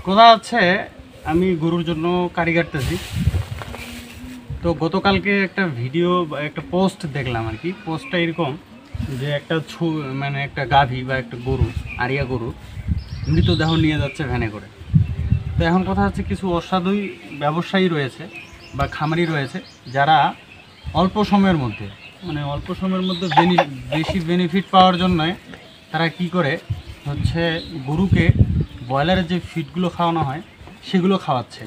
কথা হচ্ছে আমি গরুর জন্য কাড়ি কাটতেছি। তো গতকালকে একটা ভিডিও বা একটা পোস্ট দেখলাম আর কি। পোস্টটা এরকম যে একটা মানে একটা গাভী বা একটা গরু, আরিয়া গরু মৃতদেহ নিয়ে যাচ্ছে ভ্যানে করে। তো এখন কথা হচ্ছে কিছু অসাধু ব্যবসায়ী রয়েছে বা খামারি রয়েছে যারা অল্প সময়ের মধ্যে বেশি বেনিফিট পাওয়ার জন্য তারা কি করে হচ্ছে গরুকে ব্রয়লারের যে ফিডগুলো খাওয়ানো হয় সেগুলো খাওয়াচ্ছে,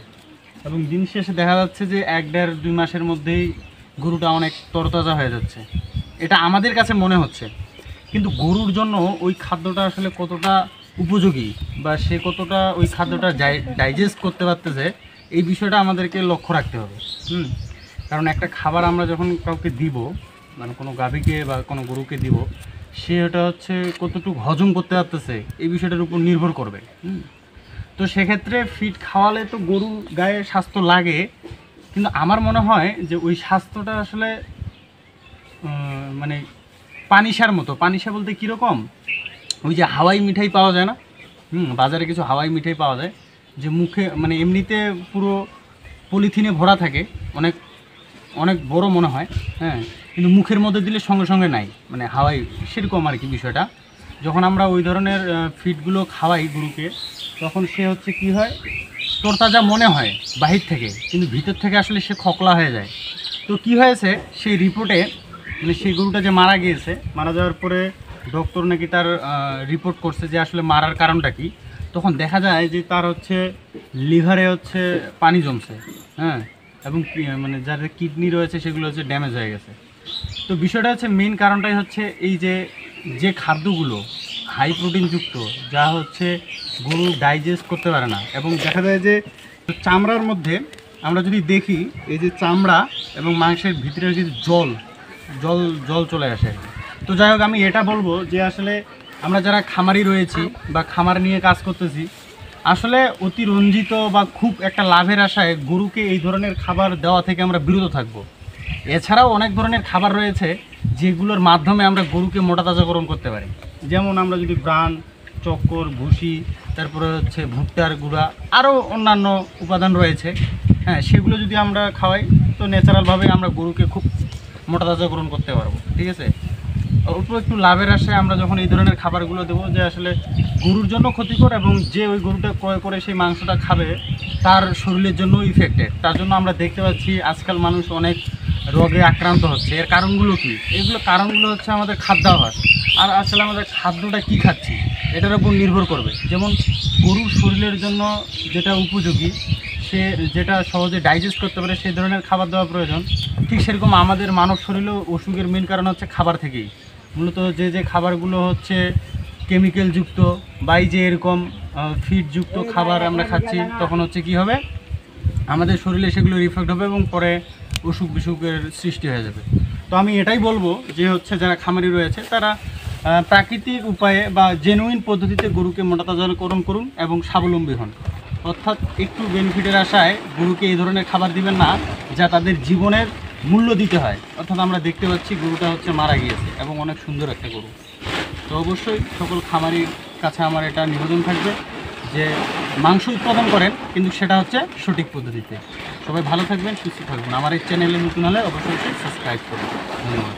এবং দিন শেষে দেখা যাচ্ছে যে 1-1.5-2 মাসের মধ্যেই গরুটা অনেক তরতাজা হয়ে যাচ্ছে। এটা আমাদের কাছে মনে হচ্ছে, কিন্তু গরুর জন্য ওই খাদ্যটা আসলে কতটা উপযোগী বা সে কতটা ওই খাদ্যটা ডাইজেস্ট করতে পারতেছে, এই বিষয়টা আমাদেরকে লক্ষ্য রাখতে হবে। কারণ একটা খাবার আমরা যখন কাউকে দিব, মানে কোনো গাভীকে বা কোনো গরুকে দিব, সে ওটা হচ্ছে কতটুকু হজম করতে পারতেছে এই বিষয়টার উপর নির্ভর করবে। তো সেক্ষেত্রে ফিড খাওয়ালে তো গরু গায়ে স্বাস্থ্য লাগে, কিন্তু আমার মনে হয় যে ওই স্বাস্থ্যটা আসলে মানে পানিসার মতো। পানিসা বলতে কীরকম, ওই যে হাওয়াই মিঠাই পাওয়া যায় না, বাজারে কিছু হাওয়াই মিঠাই পাওয়া যায় যে মুখে মানে এমনিতে পুরো পলিথিনে ভরা থাকে, অনেক অনেক বড় মনে হয়, হ্যাঁ, কিন্তু মুখের মধ্যে দিলে সঙ্গে সঙ্গে নাই, মানে হাওয়াই সেরকম আর কি বিষয়টা। যখন আমরা ওই ধরনের ফিডগুলো খাওয়াই গরুকে, তখন সে হচ্ছে কি হয়, তরতাজা মনে হয় বাহির থেকে, কিন্তু ভিতর থেকে আসলে সে খোকলা হয়ে যায়। তো কি হয়েছে সেই রিপোর্টে, মানে সেই গরুটা যে মারা গিয়েছে, মারা যাওয়ার পরে ডক্টর নাকি তার রিপোর্ট করছে যে আসলে মারার কারণটা কি। তখন দেখা যায় যে তার হচ্ছে লিভারে হচ্ছে পানি জমছে, হ্যাঁ, এবং মানে যাদের কিডনি রয়েছে সেগুলো হচ্ছে ড্যামেজ হয়ে গেছে। তো বিষয়টা হচ্ছে মেইন কারণটাই হচ্ছে এই যে খাদ্যগুলো হাই প্রোটিনযুক্ত, যা হচ্ছে গরু ডাইজেস্ট করতে পারে না। এবং দেখা যায় যে চামড়ার মধ্যে আমরা যদি দেখি, এই যে চামড়া এবং মাংসের ভিতরে যদি জল জল জল চলে আসে। তো যাই হোক, আমি এটা বলবো যে আসলে আমরা যারা খামারি রয়েছি বা খামার নিয়ে কাজ করতেছি, আসলে অতিরঞ্জিত বা খুব একটা লাভের আশায় গরুকে এই ধরনের খাবার দেওয়া থেকে আমরা বিরত থাকব। এছাড়াও অনেক ধরনের খাবার রয়েছে যেগুলোর মাধ্যমে আমরা গরুকে মোটা তাজাকরণ করতে পারি। যেমন আমরা যদি ব্রান, চক্কর, ভুসি, তারপরে হচ্ছে ভুট্টার গুঁড়া, আরও অন্যান্য উপাদান রয়েছে, হ্যাঁ, সেগুলো যদি আমরা খাওয়াই তো ন্যাচারালভাবে আমরা গরুকে খুব মোটা তাজাকরণ করতে পারবো। ঠিক আছে, অল্প একটু লাভের আশায় আমরা যখন এই ধরনের খাবারগুলো দেবো, যে আসলে গরুর জন্য ক্ষতিকর এবং যে ওই গরুটা ক্রয় করে সেই মাংসটা খাবে তার শরীরের জন্য ইফেক্টেড, তার জন্য আমরা দেখতে পাচ্ছি আজকাল মানুষ অনেক রোগে আক্রান্ত হচ্ছে। এর কারণগুলো কি? কারণগুলো হচ্ছে আমাদের খাদ্যাভ্যাস। আর আসলে আমাদের খাদ্যটা কি খাচ্ছি এটার উপর নির্ভর করবে। যেমন গরুর শরীরের জন্য যেটা উপযোগী, সে যেটা সহজে ডাইজেস্ট করতে পারে সেই ধরনের খাবার দেওয়া প্রয়োজন। ঠিক সেরকম আমাদের মানব শরীরেও অসুখের মেন কারণ হচ্ছে খাবার থেকেই। মূলত যে খাবারগুলো হচ্ছে কেমিক্যালযুক্ত বা এই যে এরকম ফিডযুক্ত খাবার আমরা খাচ্ছি, তখন হচ্ছে কি হবে, আমাদের শরীরে সেগুলো রিফ্লেক্ট হবে এবং পরে অসুখ বিসুখের সৃষ্টি হয়ে যাবে। তো আমি এটাই বলবো যে হচ্ছে যারা খামারি রয়েছে তারা প্রাকৃতিক উপায়ে বা জেনুইন পদ্ধতিতে গরুকে মোটা তাজাকরণ করুন এবং স্বাবলম্বী হন। অর্থাৎ একটু বেনিফিটের আশায় গরুকে এই ধরনের খাবার দিবেন না যা তাদের জীবনের মূল্য দিতে হয়। অর্থাৎ আমরা দেখতে পাচ্ছি গরুটা হচ্ছে মারা গিয়েছে এবং অনেক সুন্দর একটা গরু। তো অবশ্যই সকল খামারির কাছে আমার এটা নিবেদন থাকবে যে মাংস উৎপাদন করেন, কিন্তু সেটা হচ্ছে সঠিক পদ্ধতিতে। সবাই ভালো থাকবেন, সুস্থ থাকবেন। আমার এই চ্যানেলে নতুন হলে অবশ্যই সাবস্ক্রাইব করুন। ধন্যবাদ।